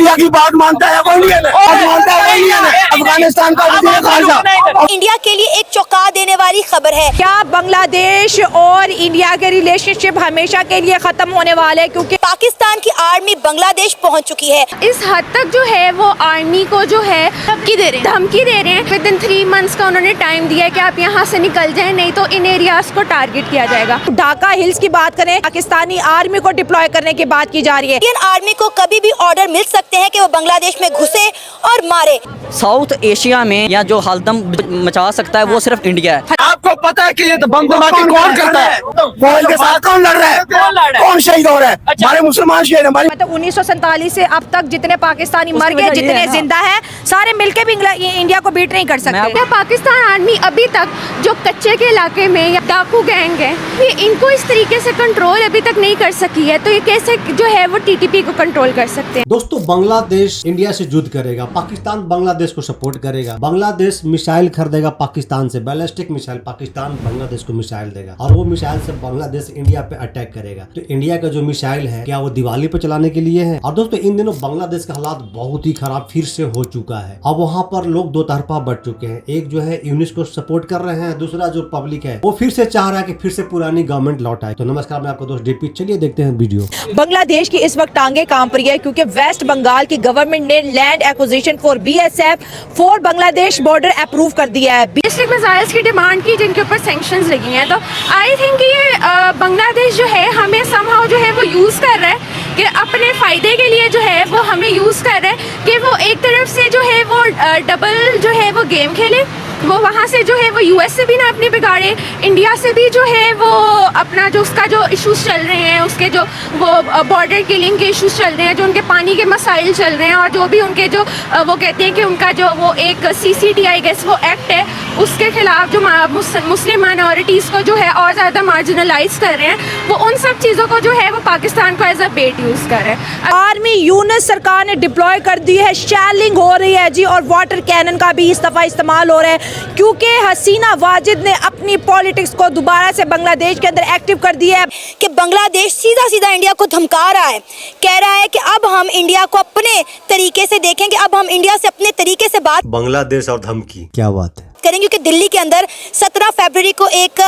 India की बात मानता है कोई इंडियन है, मानता है कोई इंडियन है। अफगानिस्तान का वजीर खारजा इंडिया के लिए एक चौंका देने वाली खबर है। क्या बांग्लादेश और इंडिया के रिलेशनशिप हमेशा के लिए खत्म होने वाले हैं? क्योंकि पाकिस्तान की आर्मी बांग्लादेश पहुंच चुकी है। इस हद तक जो है वो आर्मी को जो है धमकी दे रहे हैं। विद इन 3 मंथ्स का उन्होंने टाइम दिया है कि आप यहाँ से निकल जाएं, नहीं तो इन एरियाज को टारगेट किया जाएगा। ढाका हिल्स की बात करें, पाकिस्तानी आर्मी को डिप्लॉय करने की बात की जा रही है। इंडियन आर्मी को कभी भी ऑर्डर मिल सकते हैं कि वो बांग्लादेश में घुसे और मारे। साउथ एशिया में या जो हलदम मचा सकता है वो सिर्फ इंडिया है। आपको पता है कि ये तो बम धमाके कौन करता है, कौन के साथ कौन लड़ रहा है, कौन शहीद हो रहा है? हमारे मुसलमान शहीद हमारे। मतलब 1947 से अब तक जितने पाकिस्तानी मर गए, जितने जिंदा हैं, सारे मिलके भी इंडिया को बीट नहीं कर सकते। पाकिस्तान आर्मी अभी तक जो कच्चे के इलाके में या डाकू गैंग है, ये इनको इस तरीके से कंट्रोल अभी तक नहीं कर सकी है, तो ये कैसे जो है वो टीटीपी को कंट्रोल कर सकते हैं? दोस्तों, बांग्लादेश इंडिया से युद्ध करेगा, पाकिस्तान बांग्लादेश को सपोर्ट करेगा, बांग्लादेश मिसाइल खरीदेगा पाकिस्तान से, बैलिस्टिक मिसाइल, पाकिस्तान बांग्लादेश को मिसाइल देगा और वो मिसाइल से बांग्लादेश इंडिया पे अटैक करेगा। तो इंडिया का जो मिसाइल है क्या वो दिवाली पे चलाने के लिए है? और दोस्तों, इन दिनों बांग्लादेश का हालात बहुत ही खराब फिर से हो चुका है। अब वहाँ पर लोग दो तरफा बढ़ चुके हैं। एक जो है यूनिस को सपोर्ट कर रहे हैं, दूसरा जो पब्लिक है वो फिर से चाह रहा है कि फिर से पुरानी गवर्नमेंट लौट आए। तो नमस्कार, मैं आपको दोस्त डीपी, चलिए देखते हैं वीडियो। बांग्लादेश की इस वक्त टांगे कांप रही है क्योंकि वेस्ट बंगाल की गवर्नमेंट ने land acquisition for BSF for Bangladesh border approve कर दिया है। बैलिस्टिक मिसाइल्स की डिमांड की जिनके ऊपर सैंक्शंस लगी हैं, तो आई थिंक ये बांग्लादेश जो है हमें समहाउ जो है वो यूज़ कर रहा है कि अपने फ़ायदे के लिए जो है वो हमें यूज़ कर रहा है कि वो एक तरफ से जो है वो डबल जो है वो गेम खेले, वो वहाँ से जो है वो US से भी ना अपने बिगाड़े, इंडिया से भी जो है वो अपना जो उसका जो इश्यूज चल रहे हैं, उसके जो वो बॉर्डर किलिंग के इश्यूज चल रहे हैं, जो उनके पानी के मसाइल चल रहे हैं, और जो भी उनके जो वो कहते हैं कि उनका जो वो एक CCT आई गेस वो एक्ट है, उसके खिलाफ जो मुस्लिम माइनॉरिटीज़ को जो है और ज़्यादा मार्जिनलाइज कर रहे हैं, वो उन सब चीज़ों को जो है वो पाकिस्तान को एज अ बेट यूज़ कर रहे हैं। आर्मी यूनिट सरकार ने डिप्लॉय कर दी है, शेलिंग हो रही है जी, और वाटर कैनन का भी इस दफा इस्तेमाल हो रहा है क्योंकि हसीना वाजिद ने अपनी पॉलिटिक्स को दोबारा से बांग्लादेश के अंदर एक्टिव कर दिया है कि बांग्लादेश सीधा सीधा इंडिया को धमका रहा है, कह रहा है कि अब हम इंडिया को अपने तरीके से देखेंगे, अब हम इंडिया से अपने तरीके से बात। बांग्लादेश और धमकी, क्या बात है करेंगे क्योंकि दिल्ली के अंदर 17 फरवरी को एक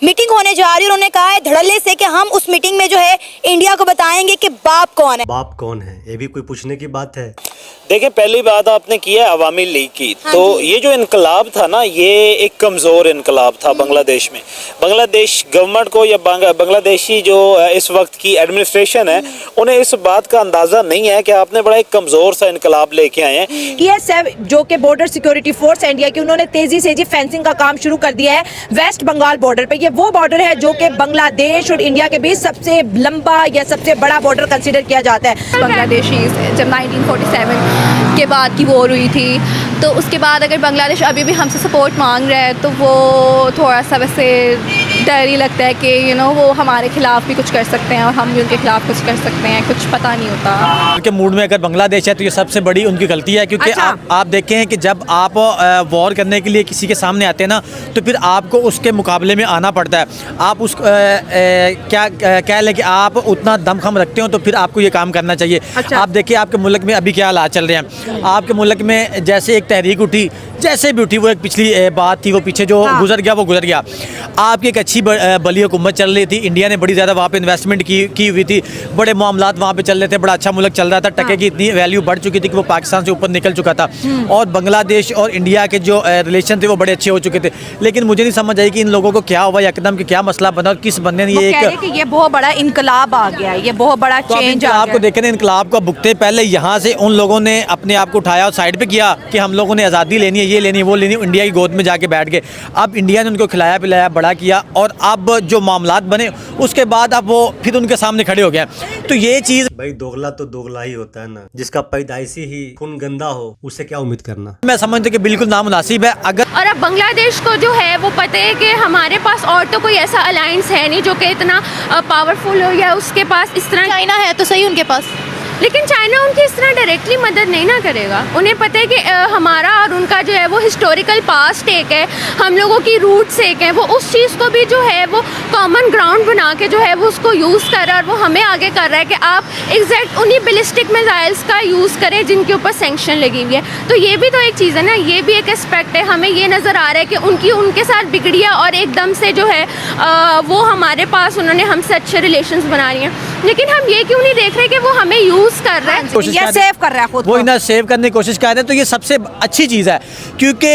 मीटिंग होने जा रही है। उन्होंने कहा है धड़ल्ले से कि हम उस मीटिंग में जो है इंडिया को बताएंगे कि बाप कौन है। बाप कौन है, ये भी कोई पूछने की बात है? देखिए, पहली बात आपने की है अवामी लीग की, तो ये जो इनकलाब था ना, ये एक कमज़ोर इनकलाब था बांग्लादेश में। बांग्लादेश गवर्नमेंट को या बांग्लादेशी जो इस वक्त की एडमिनिस्ट्रेशन है, उन्हें इस बात का अंदाज़ा नहीं है कि आपने बड़ा एक कमज़ोर सा इनकलाब लेके आए हैं। BSF जो कि बॉर्डर सिक्योरिटी फोर्स है इंडिया की, उन्होंने तेजी से जी फेंसिंग का काम शुरू कर दिया है वेस्ट बंगाल बॉर्डर पे। ये वो बॉर्डर है जो कि बांग्लादेश और इंडिया के बीच सबसे लंबा या सबसे बड़ा बॉर्डर कंसीडर किया जाता है। बांग्लादेशी जब 1947 के बाद की वॉर हुई थी, तो उसके बाद अगर बांग्लादेश अभी भी हमसे सपोर्ट मांग रहा है तो वो थोड़ा सा वैसे डर ही लगता है कि वो हमारे खिलाफ भी कुछ कर सकते हैं और हम भी उनके खिलाफ कुछ कर सकते हैं, कुछ पता नहीं होता। के मूड में अगर बांग्लादेश है तो ये सबसे बड़ी उनकी गलती है क्योंकि अच्छा। आप देखें कि जब आप वॉर करने के लिए किसी के सामने आते हैं ना, तो फिर आपको उसके मुकाबले में आना पड़ता है। आप उस क्या कह लें कि आप उतना दमखम रखते हो तो फिर आपको ये काम करना चाहिए। अच्छा। आप देखिए आपके मुल्क में अभी क्या हालात चल रहे हैं। आपके मुल्क में जैसे एक तहरीक उठी, जैसे भी उठी, वो एक पिछली बात थी, वो पीछे जो गुजर गया वो गुजर गया। आपकी एक अच्छी बली हुकूमत चल रही थी, इंडिया ने बड़ी ज़्यादा वहाँ पे इन्वेस्टमेंट की हुई थी, बड़े मामलात वहाँ पे चल रहे थे, बड़ा अच्छा मुल्क चल रहा था, टके की इतनी वैल्यू बढ़ चुकी थी कि वो पाकिस्तान से ऊपर निकल चुका था, और बांग्लादेश और इंडिया के जो रिलेशन थे वो बड़े अच्छे हो चुके थे। लेकिन मुझे नहीं समझ आई कि इन लोगों को क्या हुआ, एकदम कि क्या मसला बना और किस बंदे ने ये बहुत बड़ा इनकलाब आ गया है, ये बहुत बड़ा चेंज आ गया। आपको देखें ना, इनकलाब का भुगते पहले यहाँ से उन लोगों ने अपने आप को उठाया और साइड पे किया कि हम लोगों ने आज़ादी लेनी है, ये लेनी है, वो लेनी है, इंडिया की गोद में जाके बैठ गए। अब इंडिया ने उनको खिलाया पिलाया, बड़ा किया, और अब जो मामलात बने उसके बाद अब वो फिर उनके सामने खड़े हो गए। तो ये चीज़ भाई, दोगला तो दोगला ही होता है ना, जिसका पैदाइशी ही खून गंदा हो उससे क्या उम्मीद करना। मैं समझता हूं कि बिल्कुल नामुनासिब है। अगर और अब बांग्लादेश को जो है वो पता है कि हमारे पास और तो कोई ऐसा अलायंस है नहीं जो कि इतना पावरफुल हो, या उसके पास इस तरह चाइना है तो सही उनके पास, लेकिन चाइना उनकी इस तरह डायरेक्टली मदद नहीं ना करेगा। उन्हें पता है कि हमारा और उनका जो है वो हिस्टोरिकल पास्ट एक है, हम लोगों की रूट्स एक है। वो उस चीज़ को भी जो है वो कॉमन ग्राउंड बना के जो है वो उसको यूज़ कर रहा है, और वो हमें आगे कर रहा है कि आप एग्जैक्ट उन्हीं बैलिस्टिक मिसाइल्स का यूज़ करें जिनके ऊपर सैंक्शन लगी हुई है। तो ये भी तो एक चीज़ है ना, ये भी एक एस्पेक्ट है। हमें ये नज़र आ रहा है कि उनके साथ बिगड़ी है और एकदम से जो है वो हमारे पास उन्होंने हमसे अच्छे रिलेशंस बना रही हैं, लेकिन हम ये क्यों नहीं देख रहे कि वो हमें यूज़ कर रहा है, कोशिश ये कर- सेव कर रहा है खुद वो को। इतना सेव करने की कोशिश कर रहे हैं, तो ये सबसे अच्छी चीज़ है, क्योंकि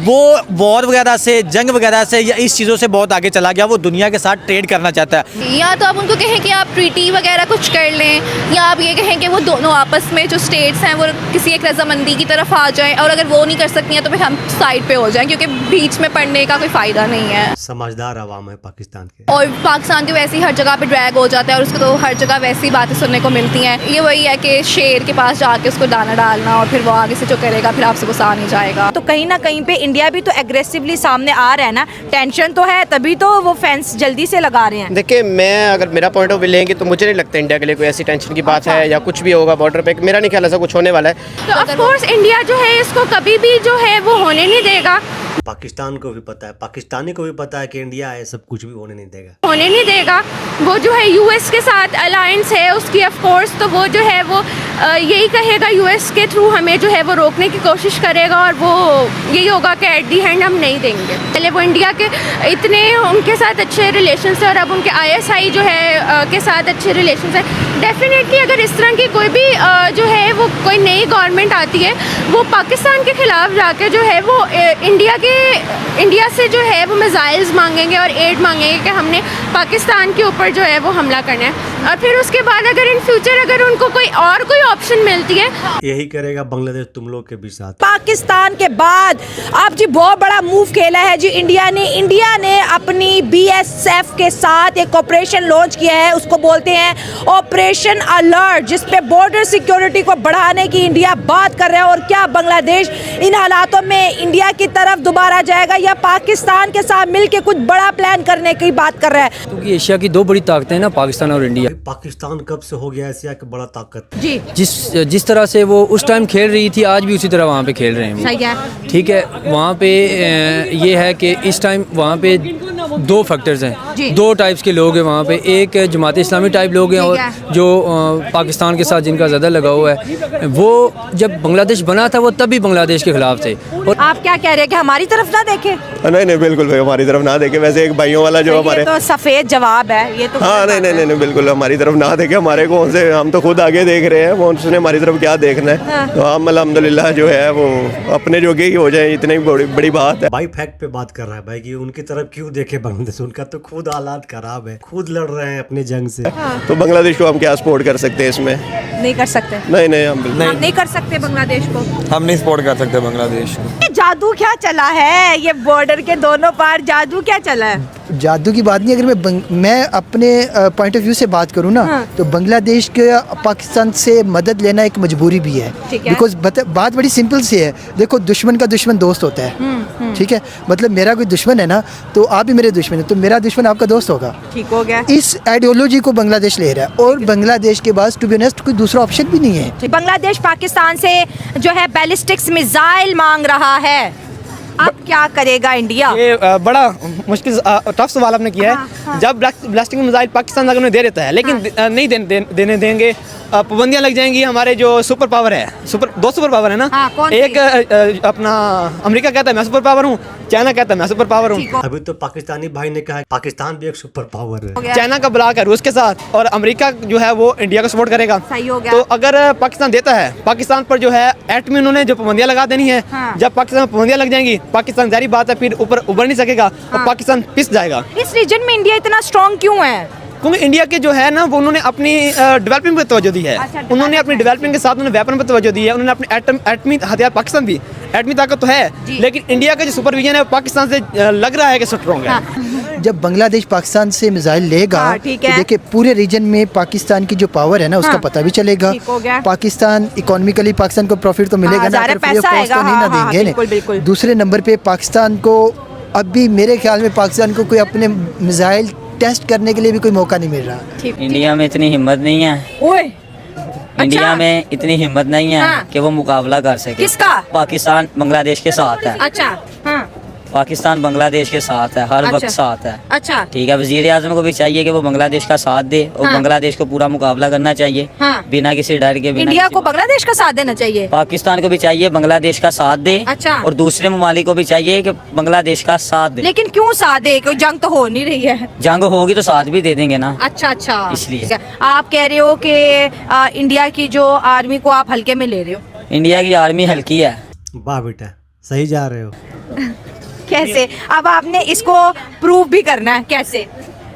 वो वॉर वगैरह से, जंग वगैरह से या इस चीज़ों से बहुत आगे चला गया। वो दुनिया के साथ ट्रेड करना चाहता है। या तो आप उनको कहें कि आप ट्रीटी वगैरह कुछ कर लें, या आप ये कहें कि वो दोनों आपस में जो स्टेट्स हैं वो किसी एक रजामंदी की तरफ आ जाएं, और अगर वो नहीं कर सकती हैं तो फिर हम साइड पे हो जाएं, क्योंकि बीच में पड़ने का कोई फ़ायदा नहीं है। समझदार आवाम है पाकिस्तान के। और पाकिस्तान तो वैसे ही हर जगह पे ड्रैग हो जाता है, और उसको तो हर जगह वैसी बातें सुनने को मिलती हैं। ये वही है कि शेर के पास जाके उसको दाना डालना, और फिर वो आगे से जो करेगा फिर आपसे गुस्सा नहीं जाएगा। तो कहीं ना कहीं पे इंडिया भी तो एग्रेसिवली सामने आ रहा है ना, टेंशन तो है, तभी तो वो फेंस जल्दी से लगा रहे हैं। देखिए, मैं अगर मेरा पॉइंट ऑफ व्यू लेंगे तो मुझे नहीं लगता इंडिया के लिए कोई ऐसी टेंशन की बात है या कुछ भी होगा बॉर्डर पे। मेरा नहीं ख्याल ऐसा कुछ होने वाला है। तो ऑफ कोर्स इंडिया जो है इसको कभी भी जो है वो होने नहीं देगा, पाकिस्तान को भी पता है, पाकिस्तानी को भी पता है कि इंडिया है सब कुछ भी होने नहीं देगा। होने नहीं देगा। वो जो है यूएस के साथ अलायंस है उसकी ऑफ कोर्स, तो वो जो है वो यही कहेगा यूएस के थ्रू हमें जो है वो रोकने की कोशिश करेगा, और वो यही होगा कि एट दी एंड हम नहीं देंगे। पहले वो इंडिया के इतने उनके साथ अच्छे रिलेशन है, और अब उनके आईएसआई जो है के साथ अच्छे रिलेशन है। डेफिनेटली अगर इस तरह की कोई भी जो है वो कोई नई गवर्नमेंट आती है, वो पाकिस्तान के खिलाफ जाके जो है वो इंडिया से जो है वो मिसाइल्स मांगेंगे और एड मांगेंगे कि हमने पाकिस्तान के ऊपर जो है वो हमला करना है। और फिर उसके बाद अगर इन फ्यूचर अगर उनको कोई ऑप्शन मिलती है, यही करेगा बांग्लादेश तुम लोग के भी साथ। पाकिस्तान के बाद अब जी बहुत बड़ा मूव खेला है जी इंडिया ने अपनी बीएसएफ के साथ एक ऑपरेशन लॉन्च किया है, उसको बोलते हैं ऑपरेशन अलर्ट, जिसपे बॉर्डर सिक्योरिटी को बढ़ाने की इंडिया बात कर रहा है। और क्या बांग्लादेश इन हालातों में इंडिया की तरफ दोबारा जाएगा, या पाकिस्तान के साथ मिलकर कुछ बड़ा प्लान करने की बात कर रहा है? क्योंकि एशिया की दो बड़ी ताकतें हैं ना, पाकिस्तान और इंडिया। पाकिस्तान कब से हो गया एशिया की बड़ा ताकत? जी, जिस तरह से वो उस टाइम खेल रही थी, आज भी उसी तरह वहाँ पे खेल रहे हैं वो। सही है। ठीक है, वहाँ पे ये है कि इस टाइम वहाँ पे दो फैक्टर्स हैं, दो टाइप्स के लोग हैं वहाँ पे। एक जमात इस्लामी टाइप लोग हैं, और जो पाकिस्तान के साथ जिनका ज़्यादा लगाव है। वो जब बांग्लादेश बना था वो तब भी बांग्लादेश के खिलाफ थे। और आप क्या कह रहे हैं कि हमारी तरफ ना देखें? नहीं बिल्कुल भाई, हमारी तरफ ना देखे। वैसे एक भाइयों वाला जो हमारे, ये तो सफेद जवाब है ये तो। हाँ नहीं बिल्कुल हमारी तरफ ना देखे। हमारे कौन से, हम तो खुद आगे देख रहे हैं, वो उसने हमारी तरफ क्या देखना है। तो हम अल्हम्दुलिल्लाह जो है वो अपने जोगे ही हो जाए, इतनी बड़ी बात है। भाई फैक्ट पे बात कर रहा है भाई कि उनकी तरफ क्यों देखे बांग्लादेश, उनका तो खुद हालात खराब है, खुद लड़ रहे हैं अपने जंग से। तो बांग्लादेश को हम क्या सपोर्ट कर सकते हैं इसमें? नहीं कर सकते। नहीं हम बिल्कुल हम नहीं कर सकते बांग्लादेश को, हम नहीं सपोर्ट कर सकते बांग्लादेश को। ये जादू क्या चला है, ये बॉर्डर के दोनों पार जादू क्या चला है? जादू की बात नहीं, अगर मैं अपने पॉइंट ऑफ व्यू से बात करूँ ना, तो बांग्लादेश के पाकिस्तान से मदद लेना एक मजबूरी भी है। बिकॉज बात बड़ी सिंपल सी है। देखो, दुश्मन का दुश्मन दोस्त होता है। ठीक है, मतलब मेरा कोई दुश्मन है ना, तो आप भी मेरे दुश्मन है, तो मेरा दुश्मन आपका दोस्त होगा। ठीक हो गया। इस आइडियोलॉजी को बांग्लादेश ले रहा है, और बांग्लादेश के पास टू बी ऑनेस्ट कोई दूसरा ऑप्शन भी नहीं है। बांग्लादेश पाकिस्तान से जो है बैलिस्टिक्स मिसाइल मांग रहा है, अब क्या करेगा इंडिया? ये बड़ा मुश्किल टफ सवाल आपने किया है। जब ब्लास्टिंग मिसाइल पाकिस्तान अगर उन्हें दे देता है, लेकिन नहीं देने देंगे, पाबंदियां लग जाएंगी। हमारे जो सुपर पावर है, दो सुपर पावर है ना, एक अपना अमेरिका कहता है मैं सुपर पावर हूँ, चाइना कहता है मैं सुपर पावर हूँ। अभी तो पाकिस्तानी भाई ने कहा पाकिस्तान भी एक सुपर पावर है। चाइना का ब्लॉक है रूस के साथ, और अमेरिका जो है वो इंडिया को सपोर्ट करेगा। सही हो गया। तो अगर पाकिस्तान देता है, पाकिस्तान पर जो है एटमी उन्होंने जो पाबंदियां लगा देनी है। जब पाकिस्तान में पाबंदियां लग जाएंगी, पाकिस्तान जारी बात है फिर ऊपर उभर नहीं सकेगा, और पाकिस्तान पिस जाएगा। इस रीजन में इंडिया इतना स्ट्रॉन्ग क्यों है? क्योंकि इंडिया के जो है ना, वो उन्होंने अपनी डेवलपिंग पे तवज्जो दी है। उन्होंने अपनी डेवलपिंग के साथ उन्होंने वेपन पे तवज्जो दी है। उन्होंने अपने एटमी हथियार, पाकिस्तान भी एटमी ताकत तो है, लेकिन इंडिया का जो सुपरविजन है पाकिस्तान से लग रहा है कि स्ट्रॉन्ग है। जब बांग्लादेश पाकिस्तान से मिसाइल लेगा, तो देखिए पूरे रीजन में पाकिस्तान की जो पावर है ना, उसका पता भी चलेगा। पाकिस्तान इकोनॉमिकली पाकिस्तान को प्रॉफिट तो मिलेगा ना, फ्री ऑफ कॉस्ट तो नहीं ना देंगे। दूसरे नंबर पे पाकिस्तान को अभी मेरे ख्याल में पाकिस्तान को कोई अपने मिसाइल टेस्ट करने के लिए भी कोई मौका नहीं मिल रहा। इंडिया में इतनी हिम्मत नहीं है। इंडिया में इतनी हिम्मत नहीं है हाँ। कि वो मुकाबला कर सके। किसका? पाकिस्तान बांग्लादेश के साथ है। अच्छा हाँ पाकिस्तान बांग्लादेश के साथ है, हर अच्छा। वक्त साथ है। अच्छा ठीक है, वजीर आजम को भी चाहिए कि वो बांग्लादेश का साथ दे और हाँ। बांग्लादेश को पूरा मुकाबला करना चाहिए हाँ। बिना किसी डर के। बिना इंडिया किसी को बांग्लादेश का साथ देना चाहिए। पाकिस्तान को भी चाहिए बांग्लादेश का साथ दे। अच्छा। और दूसरे ममालिक को भी चाहिए कि बांग्लादेश का साथ दे। लेकिन क्यों साथ दे, कोई जंग तो हो नहीं रही है। जंग होगी तो साथ भी दे देंगे ना। अच्छा अच्छा इसलिए। आप कह रहे हो कि इंडिया की जो आर्मी को आप हल्के में ले रहे हो। इंडिया की आर्मी हल्की है। वाह बेटा, सही जा रहे हो। कैसे? अब आपने इसको प्रूव भी करना है कैसे?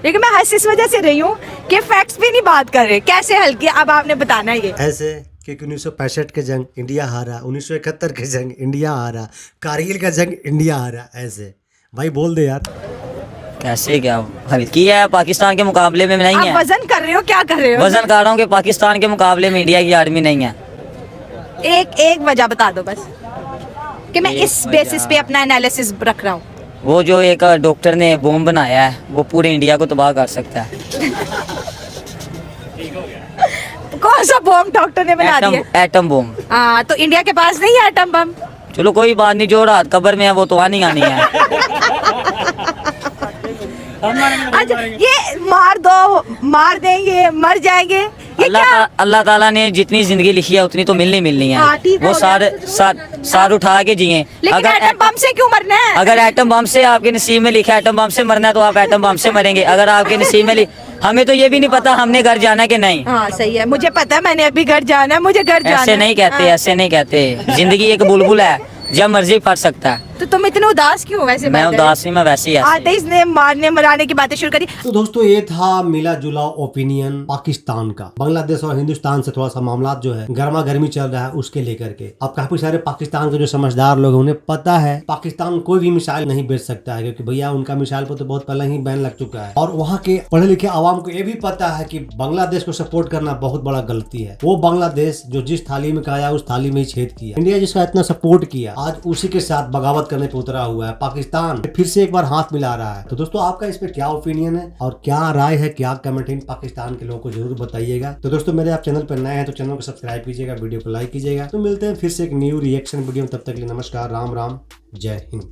लेकिन मैं हंस इस वजह से रही हूँ कि फैक्ट्स भी नहीं बात कर रहे, कैसे हल्की? अब आपने बताना है ये। ऐसे क्योंकि 1965 के जंग इंडिया हारा, 1971 के जंग इंडिया हारा, कारगिल का जंग इंडिया हारा। ऐसे भाई बोल दे यार। कैसे क्या हल्की है? पाकिस्तान के मुकाबले में नहीं आप है। वजन कर रहे हो, क्या कर रहे हो? वजन कर रहा हूँ कि पाकिस्तान के मुकाबले में इंडिया की आर्मी नहीं है। एक वजह बता दो बस, कि मैं एक इस बेसिस पे अपना एनालिसिस रख रहा हूँ। वो जो एक डॉक्टर ने बॉम्ब बनाया है वो पूरे इंडिया को तबाह कर सकता है। कौन सा बम डॉक्टर ने बना दिया? Atom bomb. हाँ, तो इंडिया के पास नहीं है एटम बम। चलो कोई बात नहीं, जो रात कब्र में है वो तो आनी आनी है। अच्छा, ये मार दो, मार देंगे, मर जाएंगे, ये क्या? अल्लाह ताला ने जितनी जिंदगी लिखी है उतनी तो मिलनी है। हाँ, ठीक वो हो गया। सार उठा के जिए। लेकिन एटम बम से क्यों मरना है? अगर एटम बम से आपके नसीब में लिखा है एटम बम से मरना है तो आप एटम बम से मरेंगे। अगर आपके नसीब में हमें तो ये भी नहीं पता हमने घर जाना है कि नहीं। हाँ सही है, मुझे पता है, मैंने अभी घर जाना है, मुझे घर जाना है। ऐसे नहीं कहते, ऐसे नहीं कहते। जिंदगी एक बुलबुल है, जब मर्जी फट सकता है। तो तुम इतने उदास क्यों? वैसे मैं उदास नहीं, मैं वैसे ही आते ही इसने मारने मराने की बातें शुरू करी। तो दोस्तों ये था मिला जुला ओपिनियन पाकिस्तान का। बांग्लादेश और हिंदुस्तान से थोड़ा सा मामला जो है गर्मा गर्मी चल रहा है उसके लेकर के। अब काफी सारे पाकिस्तान के जो समझदार लोग हैं उन्हें पता है पाकिस्तान कोई भी मिसाइल नहीं बेच सकता है, क्योंकि भैया उनका मिसाइल पर तो बहुत पहले ही बैन लग चुका है। और वहाँ के पढ़े लिखे आवाम को ये भी पता है कि बांग्लादेश को सपोर्ट करना बहुत बड़ा गलती है। वो बांग्लादेश जो जिस थाली में खाया उस थाली में ही छेद किया। इंडिया जिसका इतना सपोर्ट किया आज उसी के साथ बगावत करने पे उतरा हुआ है। पाकिस्तान फिर से एक बार हाथ मिला रहा है। तो दोस्तों आपका इस पे क्या ओपिनियन है और क्या राय है, क्या कमेंट इन पाकिस्तान के लोगों को जरूर बताइएगा। तो दोस्तों मेरे आप चैनल पर नए हैं तो चैनल को सब्सक्राइब कीजिएगा, वीडियो को लाइक कीजिएगा। तो मिलते हैं फिर से एक न्यू रिएक्शन वीडियो में, तब तक के लिए नमस्कार, राम राम, जय हिंद।